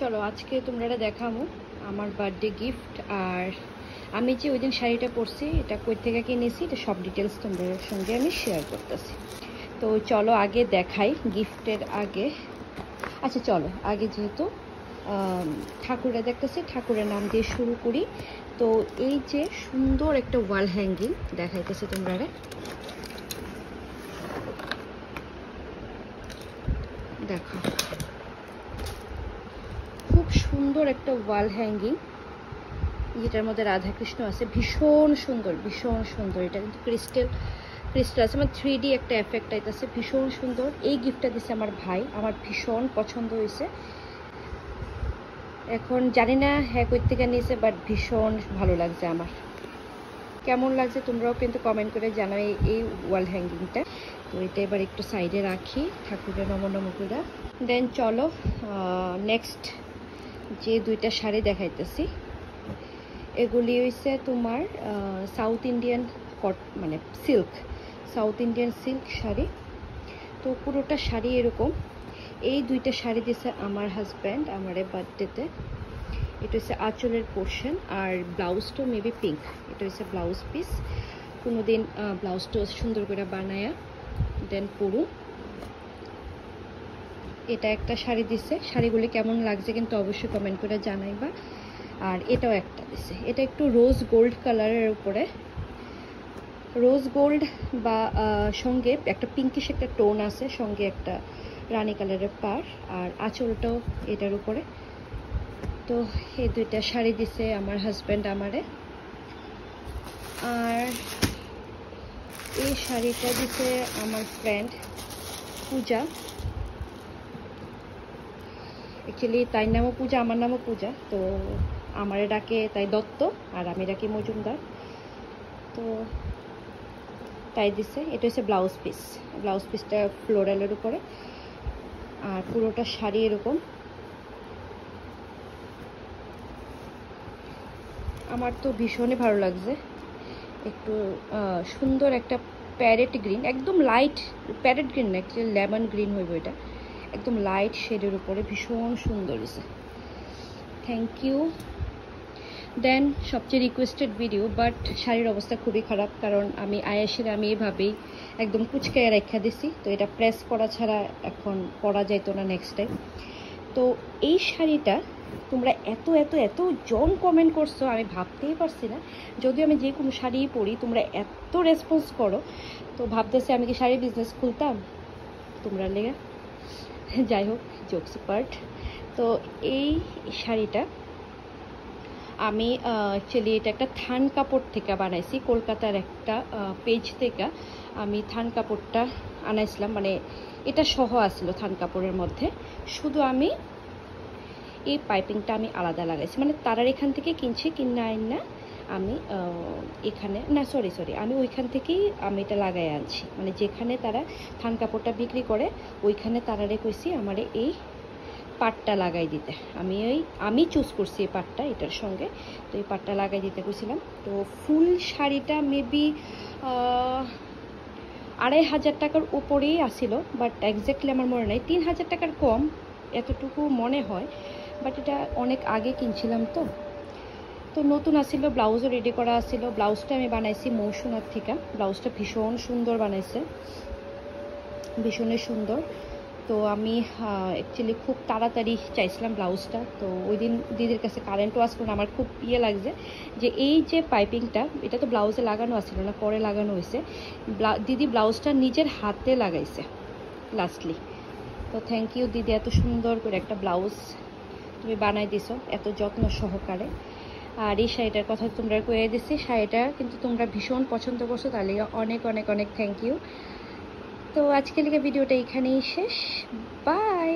চলো আজকে তোমরা দেখামো আমার বার্থডে গিফট। আর আমি যে ওই দিন শাড়িটা পরছি এটা কই থেকে কিনেছি এটা সব ডিটেলস তোমাদের সঙ্গে আমি শেয়ার করতেছি। তো চলো আগে দেখাই গিফটের আগে। আচ্ছা চলো আগে যেহেতু ঠাকুরে দেখতেছি ঠাকুরের নাম দিয়ে শুরু করি। তো এই যে সুন্দর একটা ওয়াল হ্যাঙ্গিং দেখাইতেছে তোমরা, দেখো খুব সুন্দর একটা ওয়াল হ্যাঙ্গিং, যেটার মধ্যে রাধাকৃষ্ণ আছে, ভীষণ সুন্দর ভীষণ সুন্দর। এটা কিন্তু ক্রিস্টাল আছে, আমার 3D একটা এফেক্ট আইতেছে, ভীষণ সুন্দর। এই গিফটটা দিছে আমার ভাই, আমার ভীষণ পছন্দ হয়েছে। এখন জানি না হ্যাঁ কই থেকে নিয়েছে, বাট ভীষণ ভালো লাগছে আমার। কেমন লাগছে তোমরাও কিন্তু কমেন্ট করে জানাও এই ওয়াল হ্যাঙ্গিংটা। তো এটা এবার একটু সাইডে রাখি ঠাকুরের নমনমকুরা। দেন চলো নেক্সট যে দুইটা শাড়ি দেখাইতেছি, এগুলি হইছে তোমার সাউথ ইন্ডিয়ান মানে silk, south Indian silk sari. তো পুরোটা শাড়ি এরকম। এই দুইটা শাড়ি দিছে আমার হাজব্যান্ড আমার বার্থডেতে। এটা হচ্ছে আঁচলের পোর্শন, আর ব্লাউজটা মেবি পিঙ্ক। এটা হচ্ছে ব্লাউজ পিস। কোনোদিন ব্লাউজটা সুন্দর করে বানায়া দেন পরু। এটা একটা শাড়ি দিছে, শাড়িগুলি কেমন লাগছে কিন্তু অবশ্যই কমেন্ট করে জানাইবা। আর এটাও একটা দিছে, এটা একটু রোজ গোল্ড কালারের উপরে, রোজ গোল্ড বা সঙ্গে একটা পিঙ্কিশ একটা টোন আছে, সঙ্গে একটা রানী কালারের পার, আর আঁচলটাও এটার উপরে। তো এই দুইটা শাড়ি দিছে আমার হাজব্যান্ড আমারে। আর এই শাড়িটা দিছে আমার ফ্রেন্ড পূজা। অ্যাকচুয়ালি তাই নামও পূজা, আমার নামও পূজা। তো আমারে ডাকে তাই দত্ত, আর আমি ডাকি মজুমদার। তো তাই দিছে। এটা হচ্ছে ব্লাউজ পিস, ব্লাউজ পিসটা ফ্লোরালের উপরে, আর পুরোটা শাড়ি এরকম। আমার তো ভীষণই ভালো লাগছে। একটু সুন্দর একটা প্যারেট গ্রিন, একদম লাইট প্যারেট গ্রিন না, অ্যাকচুয়ালি লেমন গ্রিন হইব এটা, একদম লাইট শেডের উপরে, ভীষণ সুন্দর হয়েছে। Thank you. দেন সবচেয়ে রিকোয়েস্টেড ভিডিও, বাট শাড়ির অবস্থা খুবই খারাপ, কারণ আমি আয়েসের আমি এভাবেই একদম কুচকায় রেখা দিছি। তো এটা প্রেস করা ছাড়া এখন পরা যেত না নেক্সট টাইম। তো এই শাড়িটা তোমরা এত এত এত জন কমেন্ট করছো, আমি ভাবতেই পারছি না। যদিও আমি যে কোনো শাড়ি পরি তোমরা এত রেসপন্স করো, তো ভাবতেছি আমি কি শাড়ি বিজনেস খুলতাম তোমরা লেগে। যাই হোক, জোকস পার্ট। তো এই শাড়িটা আমি অ্যাকচুয়ালি এটা একটা থান কাপড় থেকে বানাইছি, কলকাতার একটা পেজ থেকে আমি থান কাপড়টা আনাইছিলাম, মানে এটা সহ আসলো থান কাপড়ের মধ্যে। শুধু আমি এই পাইপিংটা আমি আলাদা লাগাইছি, মানে তারার এখান থেকে কিনছি, কিনা আইন না আমি এখানে না, সরি আমি ওইখান থেকেই আমি এটা লাগাই আনছি, মানে যেখানে তারা থান কাপড়টা বিক্রি করে ওইখানে তারারে কইছি আমারে এই পাটটা লাগাই দিতে। আমি চুজ করছি এই পাটটা এটার সঙ্গে। তো এই পাটটা লাগাই দিতে কইছিলাম। তো ফুল শাড়িটা মেবি 2500 টাকার উপরেই আসিল, বাট এক্স্যাক্টলি আমার মনে নাই, 3000 টাকার কম এতটুকু মনে হয়। বাট এটা অনেক আগে কিনছিলাম। তো নতুন আসিল, ব্লাউজও রেডি করা আসিল। ব্লাউজটা আমি বানাইছি মৌসুনার থেকে, ব্লাউজটা ভীষণ সুন্দর বানাইছে, ভীষণই সুন্দর। তো আমি অ্যাকচুয়ালি খুব তাড়াতাড়ি চাইছিলাম ব্লাউজটা। তো ওই দিন দিদির কাছে কারেন্টও আসলো না, আমার খুব লাগছে যে এই যে পাইপিংটা, এটা তো ব্লাউজে লাগানো আসছিল না, পরে লাগানো হয়েছে। দিদি ব্লাউজটা নিজের হাতে লাগাইছে লাস্টলি। তো থ্যাংক ইউ দিদি, এত সুন্দর করে একটা ব্লাউজ তুমি বানাই দিছো এত যত্ন সহকারে। আর এই শাড়িটার কথা তোমরা কয়ে দিচ্ছি, শাড়িটা কিন্তু তোমরা ভীষণ পছন্দ করছো, তাহলে অনেক অনেক অনেক থ্যাংক ইউ। তো আজকে লিখে ভিডিওটা এখানেই শেষ। বাই।